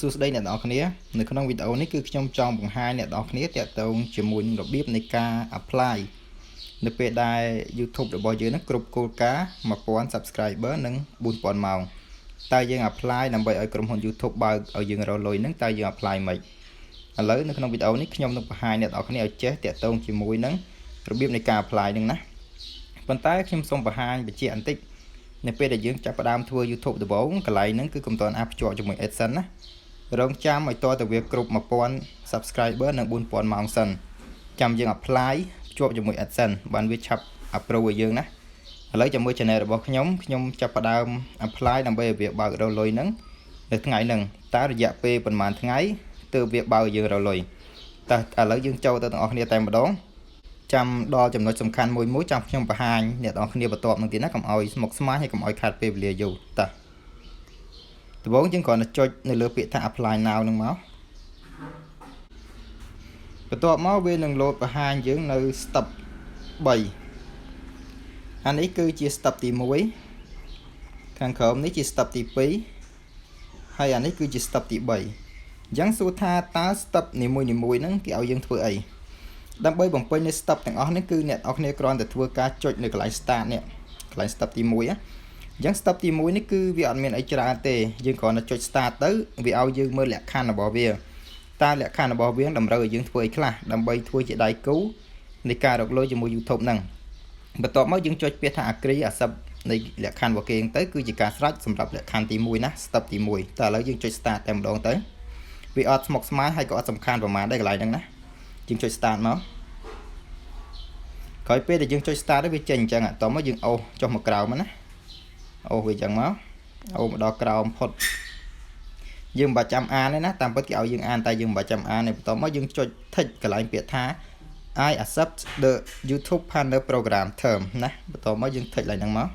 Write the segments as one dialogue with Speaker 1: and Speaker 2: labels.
Speaker 1: សួស្តីអ្នកនរគ្នានៅក្នុងវីដេអូនេះគឺខ្ញុំចង់បង្ហាញអ្នកនរគ្នាទាក់ទងជាមួយនឹងរបៀបនៃការ apply នៅពេលដែល YouTube របស់យើងនឹងគ្រប់គោលការណ៍ 1000 subscriber និង 4000 ម៉ោងតើយើង apply ដើម្បីឲ្យក្រុមហ៊ុន YouTube បើកឲ្យយើងរកលុយនឹងតើយើង apply មិនឥឡូវនៅក្នុងវីដេអូនេះខ្ញុំនឹងបង្ហាញអ្នកនរគ្នាឲ្យចេះទាក់ទងជាមួយនឹងរបៀបនៃការ apply នឹងណាប៉ុន្តែខ្ញុំសូមបង្ហាញបញ្ជាក់បន្តិចនៅពេលដែលយើងចាប់ផ្ដើមធ្វើ YouTube ដំបូងកន្លែងហ្នឹងគឺកុំតន់អាប់ភ្ជាប់ជាមួយ Adsense ណារងចាំឲ្យតទៅវាគ្រប់ 1000 subscriber និង 4000 ម៉ោងសិនចាំយើង apply ភ្ជាប់ជាមួយ Adsense បានវាឆាប់ approve ឲ្យយើងណាឥឡូវចាំមើល channel របស់ខ្ញុំចាប់ផ្ដើម apply ដើម្បីឲ្យវាបើករកលុយហ្នឹងនៅថ្ងៃហ្នឹងតើរយៈពេលប្រហែលថ្ងៃទើបវាបើកឲ្យយើងរកលុយតើឥឡូវយើងចូលទៅទាំងអស់គ្នាតែម្ដងចាំដល់ចំណុចសំខាន់មួយចាំខ្ញុំបង្ហាញអ្នកនរគ្នាបន្ទាប់នឹងទៀតណាកុំឲ្យស្មុគស្មាញហើយកុំឲ្យខាត់ពេលវេលាយូរតើដំបូងយើងគ្រាន់តែចុចនៅលើពាក្យថា apply now នឹងមកបន្ទាប់មកវានឹងលោតបង្ហាញយើងនៅ step 3អានេះគឺជា step ទី1ខាងក្រោមនេះជា step ទី2ហើយអានេះគឺជា step ទី3អញ្ចឹងសួរថាតើ step នីមួយៗហ្នឹងគេឲ្យយើងធ្វើអីដើម្បីបំពេញនៅ step ទាំងអស់នេះគឺអ្នកនរគ្នាគ្រាន់តែធ្វើការចុចនៅកន្លែង start នេះកន្លែង step ទី1អញ្ចឹង step ទី1នេះគឺវាអត់មានអីច្រើនទេយើងគ្រាន់តែចុច start ទៅវាឲ្យយើងមើលលក្ខខណ្ឌរបស់វាតើលក្ខខណ្ឌរបស់វាតម្រូវឲ្យយើងធ្វើអីខ្លះដើម្បីធ្វើជាដៃគូនៃការរកលុយជាមួយ YouTube ហ្នឹងបន្ទាប់មកយើងចុចពាក្យថា agree accept នៃលក្ខខណ្ឌរបស់គេទៅគឺជាការស្រេចសម្រាប់លក្ខខណ្ឌទី1ណា step ទី1តើឥឡូវយើងចុច start តែម្ដងទៅវាអត់ស្មុគស្មាញហើយក៏អត់សំខាន់ប្រហែលដែរកន្លែងហ្នឹងណាយើងចុច start មកក្រោយពេលដែលយើងចុច start ទៅវាចេញអញ្ចឹងតោះមកយើងអូសចុះមកក្រោមណាអូសវាអញ្ចឹងមកអូសមកដល់ក្រោមផុតយើងមិនបាច់ចាំអានទេណាតាមពិតគេឲ្យយើងអានតែយើងមិនបាច់ចាំអានទេបន្ទាប់មកយើងចុច tick កន្លែងពាក្យថា I accept the YouTube partner program term ណាបន្ទាប់មកយើង tick កន្លែងហ្នឹងមក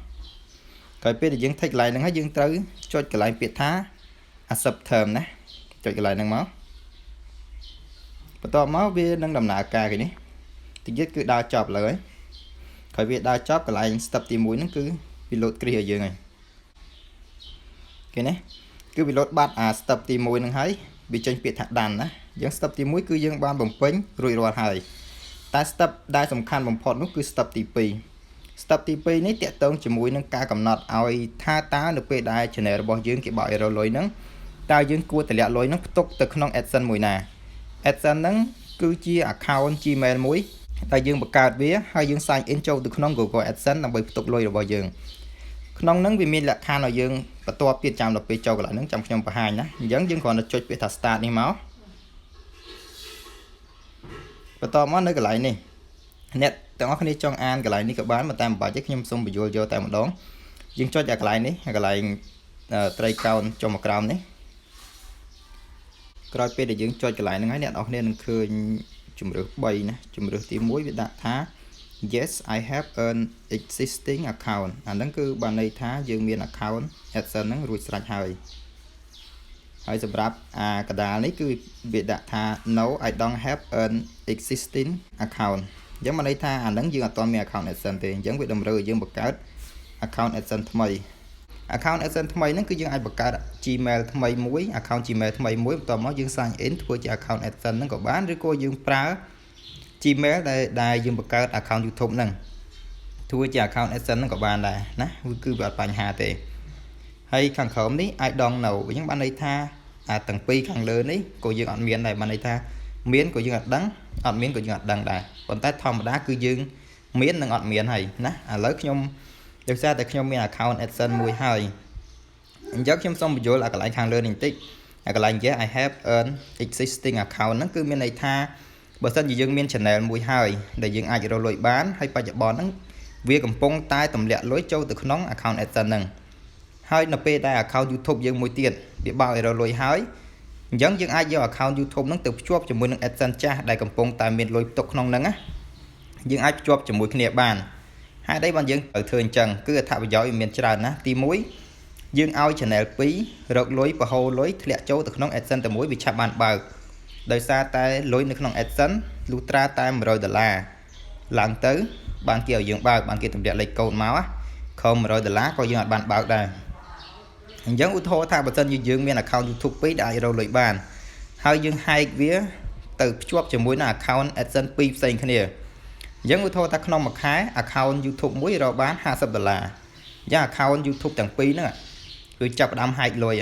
Speaker 1: ក្រោយពេលដែលយើង tick កន្លែងហ្នឹងហើយយើងត្រូវចុចកន្លែងពាក្យថា accept term ណាចុចកន្លែងហ្នឹងមកបន្ទាប់មកវានឹងដំណើរការគេនេះតិចទៀតគឺដើរចប់លើហើយក្រោយវាដើរចប់កន្លែង step ទី1ហ្នឹងគឺវាលោតគ្រីសឲ្យយើងហើយគេណាគឺវាលោតបាត់អា step ទី1ហ្នឹងហើយវាចេញពាក្យថាដានណាអញ្ចឹង step ទី1គឺយើងបានបំពេញរួចរាល់ហើយតែ step ដែលសំខាន់បំផុតនោះគឺ step ទី2 step ទី2នេះតាក់ទងជាមួយនឹងការកំណត់ឲ្យថាតើនៅពេលដែល channel របស់យើងគេបើកឲ្យរកលុយហ្នឹងតើយើងគួរតម្លាក់លុយហ្នឹងផ្ទុកទៅក្នុង Adsense មួយណា Adsense ហ្នឹងគឺជា account Gmail មួយតែយើងបង្កើតវាហើយយើង sign in ចូលទៅក្នុង Google Adsense ដើម្បីផ្ទុកលុយរបស់យើងក្នុងហ្នឹងវាមានលក្ខខណ្ឌឲ្យយើងបន្ទាប់ទៀតចាំដល់ពេលចូលកន្លែងហ្នឹងចាំខ្ញុំបង្ហាញណាអញ្ចឹងយើងគ្រាន់តែចុចពាក្យថា start នេះមកបន្ទាប់មកនៅកន្លែងនេះអ្នកទាំងអស់គ្នាចង់អានកន្លែងនេះក៏បានតែមិនបាច់ទេខ្ញុំសូមបញ្យល់យកតែម្ដងយើងចុចអាកន្លែងនេះកន្លែងត្រីកោណចុះមកក្រោមនេះក្រោយពេលដែលយើងចុចកន្លែងហ្នឹងហើយអ្នកនរគ្នានឹងឃើញជំរើស3ណាជំរើសទី1វាដាក់ថា yes I have an existing account អាហ្នឹងគឺបានន័យថាយើងមាន account Adsense ហ្នឹងរួចស្រេចហើយសម្រាប់អាកដាលនេះគឺវាដាក់ថា no I don't have an existing account អញ្ចឹងបានន័យថាអាហ្នឹងយើងអត់ទាន់មាន account Adsense ទេអញ្ចឹងវាតម្រូវឲ្យយើងបង្កើត account Adsense ថ្មី account Adsense ថ្មីហ្នឹងគឺយើងអាចបង្កើត Gmail ថ្មីមួយ account Gmail ថ្មីមួយបន្ទាប់មកយើង sign in ធ្វើជា account Adsense ហ្នឹងក៏បានឬក៏យើងប្រើ Gmail ដែលយើងបង្កើត account YouTube ហ្នឹងធ្វើជា account Adsense ហ្នឹងក៏បានដែរណាគឺវាអត់បញ្ហាទេហើយខាងក្រោមនេះ I don't know អញ្ចឹងបានន័យថាអាទាំងពីរខាងលើនេះក៏យើងអត់មានដែរបានន័យថាមានក៏យើងអត់ដឹងអត់មានក៏យើងអត់ដឹងដែរប៉ុន្តែធម្មតាគឺយើងមាននិងអត់មានហើយណាឥឡូវខ្ញុំដោយសារតែខ្ញុំមាន account Adsense មួយហើយអញ្ចឹងខ្ញុំសូមបញ្យល់អាកន្លែងខាងលើនេះបន្តិចអាកន្លែង yes I have an existing account ហ្នឹងគឺមានន័យថាបើសិនជាយើងមាន channel មួយហើយដែលយើងអាចរកលុយបានហើយបច្ចុប្បន្នហ្នឹងវាកំពុងតែទម្លាក់លុយចូលទៅក្នុង account Adsense ហ្នឹងហើយនៅពេលដែល account YouTube យើងមួយទៀតវាបើកឲ្យរកលុយហើយអញ្ចឹងយើងអាចយក account YouTube ហ្នឹងទៅភ្ជាប់ជាមួយនឹង Adsense ចាស់ដែលកំពុងតែមានលុយផ្ទុកក្នុងហ្នឹងណាយើងអាចភ្ជាប់ជាមួយគ្នាបានហើយđây បានយើងត្រូវធ្វើអញ្ចឹងគឺអត្ថប្រយោជន៍វាមានច្រើនណាស់ទី1យើងឲ្យ channel 2រកលុយបហូរលុយធ្លាក់ចូលទៅក្នុង Adsense តែមួយវាឆាប់បានបើកដោយសារតែលុយនៅក្នុង Adsense លុះត្រាតែ$100ឡើងទៅបានគេឲ្យយើងបើកបានគេទម្លាក់លេខកូដមកខំ$100ក៏យើងអាចបានបើកដែរ អញ្ចឹងឧទាហរណ៍ថាបើសិនជាយើងមាន account YouTube 2ដែលអាចរកលុយបានហើយយើងហែកវាទៅភ្ជាប់ជាមួយនឹង account Adsense 2ផ្សេងគ្នាអញ្ចឹងឧទាហរណ៍ថាក្នុងមួយខែ account YouTube មួយរកបាន$50អញ្ចឹង account YouTube ទាំងពីរហ្នឹងគឺចាប់ផ្ដើមហែកលុយ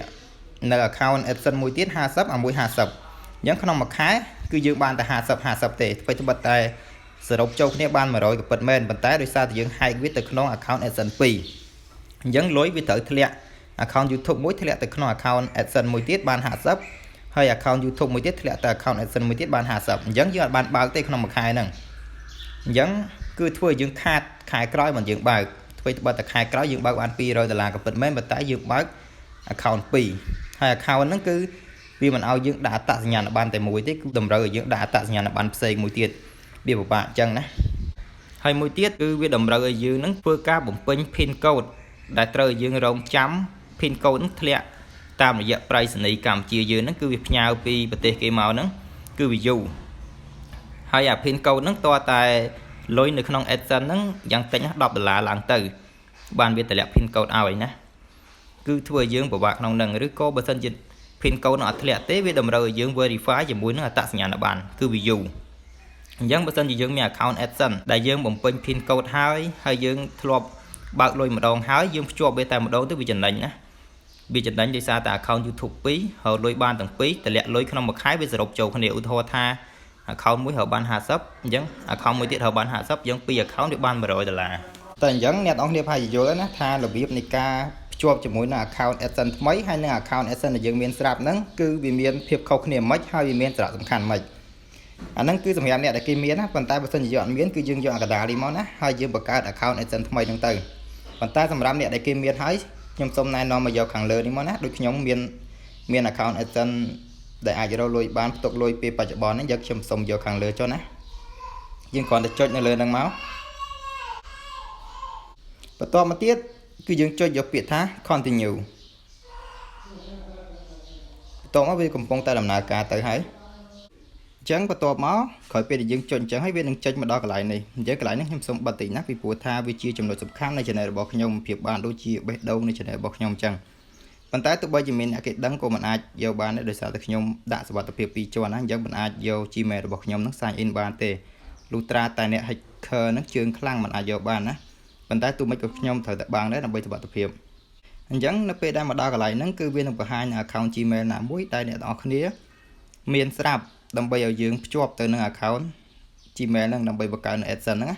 Speaker 1: នៅ account Adsense មួយទៀត50អាមួយ50អញ្ចឹងក្នុងមួយខែគឺយើងបានតែ50ទេថ្មីត្បិតតែសរុបចូលគ្នាបាន100ក៏ពិតមែនប៉ុន្តែដោយសារតែយើងហែកវាទៅក្នុង account Adsense 2អញ្ចឹងលុយវាត្រូវធ្លាក់ account YouTube មួយធ្លាក់ទៅក្នុង account Adsense មួយទៀតបាន50ហើយ account YouTube មួយទៀតធ្លាក់ទៅ account Adsense មួយទៀតបាន50អញ្ចឹងយើងអត់បានបើកទេក្នុងមួយខែហ្នឹងអញ្ចឹងគឺធ្វើឲ្យយើងខាតខែក្រោយមិនយើងបើកធ្វើត្បិតតែខែក្រោយយើងបើកបាន$200ក៏ពិតមែនប៉ុន្តែយើងបើក account 2ហើយ account ហ្នឹងគឺវាមិនឲ្យយើងដាក់អត្តសញ្ញាណប័ណ្ណតែមួយទេគឺតម្រូវឲ្យយើងដាក់អត្តសញ្ញាណប័ណ្ណផ្សេងមួយទៀតវាពិបាកអញ្ចឹងណាហើយមួយទៀតគឺវាតម្រូវឲ្យយើងនឹងធ្វើការបំពេញ PIN code ដែលត្រូវឲ្យយើងរងចាំ PIN code នឹងធ្លាក់តាមរយៈប្រៃសណីយ៍កម្ពុជាយើងហ្នឹងគឺវាផ្ញើពីប្រទេសគេមកហ្នឹងគឺវាយូរហើយអា PIN code ហ្នឹងតើតែលុយនៅក្នុង Adsense ហ្នឹងយ៉ាងតិចណា$10ឡើងទៅបានវាតម្លាក់ PIN code ឲ្យណាគឺធ្វើឲ្យយើងពិបាកក្នុងហ្នឹងឬក៏បើសិនជា PIN code នឹងអត់ធ្លាក់ទេវាតម្រូវឲ្យយើង verify ជាមួយនឹងអត្តសញ្ញាណប័ណ្ណគឺវាយូរអញ្ចឹងបើសិនជាយើងមាន account Adsense ដែលយើងបំពេញ PIN code ហើយយើងធ្លាប់បើកលុយម្ដងហើយយើងភ្ជាប់វាតែម្ដងទៅវាចំណេញណាវាចំណេញដោយសារតែ account YouTube 2ហើយលុយបានទាំងពីរតម្លាក់លុយក្នុងមួយខែវាសរុបចូលគ្នាឧទាហរណ៍ថា account មួយរកបាន50អញ្ចឹង account មួយទៀតរកបាន50អញ្ចឹងពីរ account វាបាន$100តែអញ្ចឹងអ្នកនរគ្នាប្រហែលជាយល់ណាថារបៀបនៃការភ្ជាប់ជាមួយនឹង account Adsense ថ្មីហើយនឹង account Adsense ដែលយើងមានស្រាប់ហ្នឹងគឺវាមានភាពខុសគ្នាមិនហើយវាមានសារៈសំខាន់មិនអាហ្នឹងគឺសម្រាប់អ្នកដែលគេមានណាប៉ុន្តែបើសិនជាយើងអត់មានគឺយើងយកអាកដាលនេះមកណាហើយយើងបង្កើត account Adsense ថ្មីហ្នឹងទៅប៉ុន្តែសម្រាប់អ្នកដែលគេមានហើយខ្ញុំសូមណែនាំមកយកខាងលើនេះមកណាដូចខ្ញុំមាន account Adsense ដែលអាចរកលុយបានផ្ទុកលុយពេលបច្ចុប្បន្នហ្នឹងខ្ញុំសូមយកខាងលើចុះណាយើងគ្រាន់តែចុចនៅលើហ្នឹងមកបន្តមកទៀតគឺយើងចុចយកពាក្យថា continue បន្តមកវាកំពុងតែដំណើរការទៅហើយអញ្ចឹងបន្ទាប់មកក្រោយពេលដែលយើងចុចអញ្ចឹងហើយវានឹងចេញមកដល់កន្លែងនេះអញ្ចឹងកន្លែងនេះខ្ញុំសូមបិទតិចណាពីព្រោះថាវាជាចំណុចសំខាន់នៃ channel របស់ខ្ញុំប្រៀបបានដូចជាបេះដូងនៃ channel របស់ខ្ញុំអញ្ចឹងប៉ុន្តែទោះបីជាមានអ្នកគេដឹងក៏មិនអាចយកបានដែរដោយសារតែខ្ញុំដាក់សុវត្ថិភាព2ជាន់ណាអញ្ចឹងមិនអាចយក Gmail របស់ខ្ញុំនឹង sign in បានទេលុះត្រាតែអ្នក hacker នឹងជើងខ្លាំងមិនអាចយកបានណាប៉ុន្តែទោះមិនក៏ខ្ញុំត្រូវតែបាំងដែរដើម្បីសុវត្ថិភាពអញ្ចឹងនៅពេលដែលមកដល់កន្លែងហ្នឹងគឺវានឹងបង្ហាញ account Gmail ណាមួយដែលអ្នកទាំងអស់គ្នាមានស្រាប់ដើម្បីឲ្យយើងភ្ជាប់ទៅនឹង account Gmail ហ្នឹងដើម្បីបង្កើតនៅ Adsense ហ្នឹងណា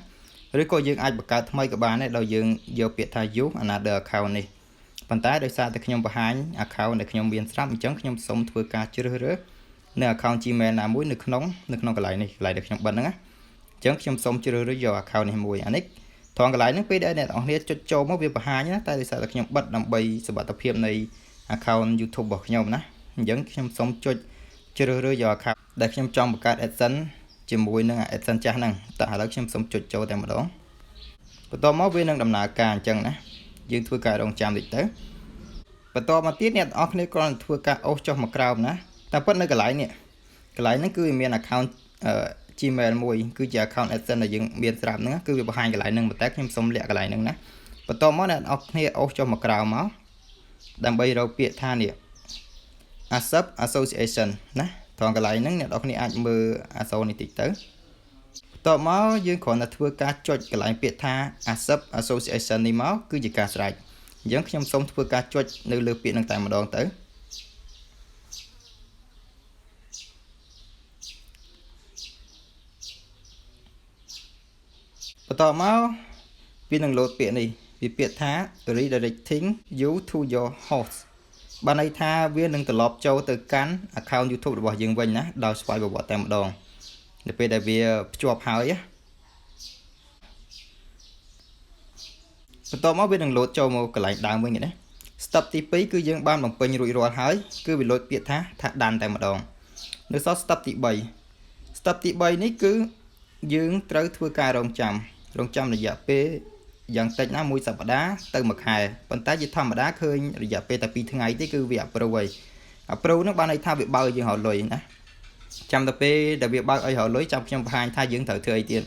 Speaker 1: ឬក៏យើងអាចបង្កើតថ្មីក៏បានដែរដោយយើងយកពាក្យថា use another account នេះប៉ុន្តែដោយសារតែខ្ញុំបង្ហាញ account ដែលខ្ញុំមានស្រាប់អញ្ចឹងខ្ញុំសូមធ្វើការជ្រើសរើសនៅ account Gmail ណាមួយនៅក្នុងកន្លែងនេះកន្លែងដែលខ្ញុំបិទហ្នឹងណាអញ្ចឹងខ្ញុំសូមជ្រើសរើសយក account នេះមួយអានេះថងកន្លែងហ្នឹងពេលដែលអ្នកនរគ្នាចុចចូលមកវាបង្ហាញណាតែដោយសារតែខ្ញុំបិទដើម្បីសុវត្ថិភាពនៃ account YouTube របស់ខ្ញុំណាអញ្ចឹងខ្ញុំសូមចុចជ្រើសរើសយក account ដែលខ្ញុំចង់បង្កើត Adsense ជាមួយនឹង Adsense ចាស់ហ្នឹងតែឥឡូវខ្ញុំសូមចុចចូលតែម្ដងបន្ទាប់មកវានឹងដំណើរការអញ្ចឹងណាយើងធ្វើការរងចាំតិចទៅបន្តមកទៀតអ្នកនរគ្នាគ្រាន់តែធ្វើការអូសចុះមកក្រោមណាតែប៉ុតនៅកន្លែងនេះកន្លែងហ្នឹងគឺវាមាន account Gmail មួយគឺជា account Adsense ដែលយើងមានស្រាប់ហ្នឹងគឺវាបង្ហាញកន្លែងហ្នឹងតែខ្ញុំសូមលាក់កន្លែងហ្នឹងណាបន្តមកអ្នកនរគ្នាអូសចុះមកក្រោមមកដើម្បីរកពាក្យថានេះ Accept Association ណាត្រង់កន្លែងហ្នឹងអ្នកនរគ្នាអាចមើលអក្សរនេះតិចទៅបន្តមកយើងគ្រាន់តែធ្វើការចុចកន្លែងពាក្យថា Accept Association នេះមកគឺជាការស្រេចអញ្ចឹងខ្ញុំសូមធ្វើការចុចនៅលើពាក្យហ្នឹងតែម្ដងទៅបន្តមកវានឹងលោតពាក្យនេះវាពាក្យថា redirecting you to your host បានន័យថាវានឹងត្រឡប់ចូលទៅកាន់ account YouTube របស់យើងវិញណាដោយស្វ័យប្រវត្តិតែម្ដងនៅពេលដែលវាភ្ជាប់ហើយបន្តមកវានឹងលោតចូលមកកន្លែងដើមវិញណា step ទី2គឺយើងបានបំពេញរួចរាល់ហើយគឺវាលោតពាក្យថាដានតែម្ដងនៅសល់ step ទី3 step ទី3នេះគឺយើងត្រូវធ្វើការរងចាំរយៈពេលយ៉ាងតិចណា1សប្តាហ៍ទៅ1ខែប៉ុន្តែជាធម្មតាឃើញរយៈពេលតែ2ថ្ងៃទេគឺវា approve ហើយ approve ហ្នឹងបានន័យថាវាបើកយើងរកលុយណាចាំតែពេលដែលវាបើកឲ្យរកលុយចាំខ្ញុំបង្ហាញថាយើងត្រូវធ្វើអីទៀត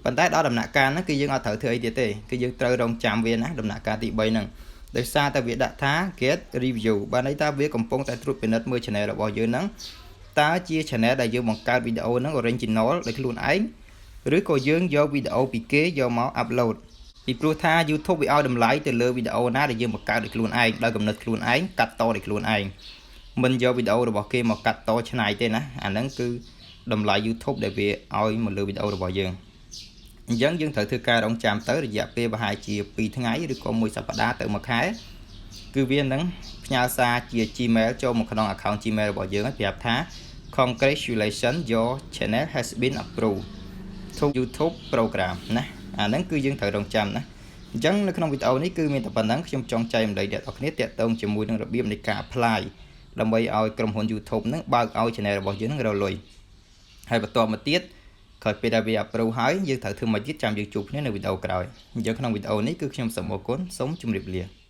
Speaker 1: ប៉ុន្តែដល់ដំណាក់កាលហ្នឹងគឺយើងអត់ត្រូវធ្វើអីទៀតទេគឺយើងត្រូវរងចាំវាណាដំណាក់កាលទី3ហ្នឹង ដោយសារតែវាដាក់ថា get review បានន័យថាវាកំពុងតែត្រួតពិនិត្យមើល channel របស់យើងហ្នឹងតើជា channel ដែលយើងបង្កើតវីដេអូហ្នឹង original ដោយខ្លួនឯងឬក៏យើងយកវីដេអូពីគេយកមក upload ពីព្រោះថា YouTube វាឲ្យតម្លៃទៅលើវីដេអូណាដែលយើងបង្កើតដោយខ្លួនឯងដោយកំណត់ខ្លួនឯងកាត់តដោយខ្លួនឯងមិនយកវីដេអូរបស់គេមកកាត់តឆ្នៃទេណាអាហ្នឹងគឺតម្លៃ YouTube ដែលវាឲ្យមកលើវីដេអូរបស់យើងអញ្ចឹងយើងត្រូវធ្វើការរងចាំទៅរយៈពេលប្រហែលជា2ថ្ងៃឬក៏1សប្តាហ៍ទៅ1ខែគឺវានឹងផ្ញើសារជា Gmail ចូលមកក្នុង account Gmail របស់យើងហើយប្រាប់ថា Congratulations your channel has been approved to YouTube program ណាអាហ្នឹងគឺយើងត្រូវរងចាំណាអញ្ចឹងនៅក្នុងវីដេអូនេះគឺមានតែប៉ុណ្្នឹងខ្ញុំចង់ចែករំលែកដល់អ្នកនរគ្នាតាក់ទងជាមួយនឹងរបៀបនៃការ apply ដើម្បីឲ្យក្រុមហ៊ុន YouTube ហ្នឹងបើកឲ្យ channel របស់យើងហ្នឹងរកលុយហើយបន្តមកទៀតក្រោយពេលដែលវា approve ហើយយើងត្រូវធ្វើមកទៀតចាំយើងជួបគ្នានៅវីដេអូក្រោយអញ្ចឹងក្នុងវីដេអូនេះគឺខ្ញុំសូមអរគុណសូមជម្រាបលា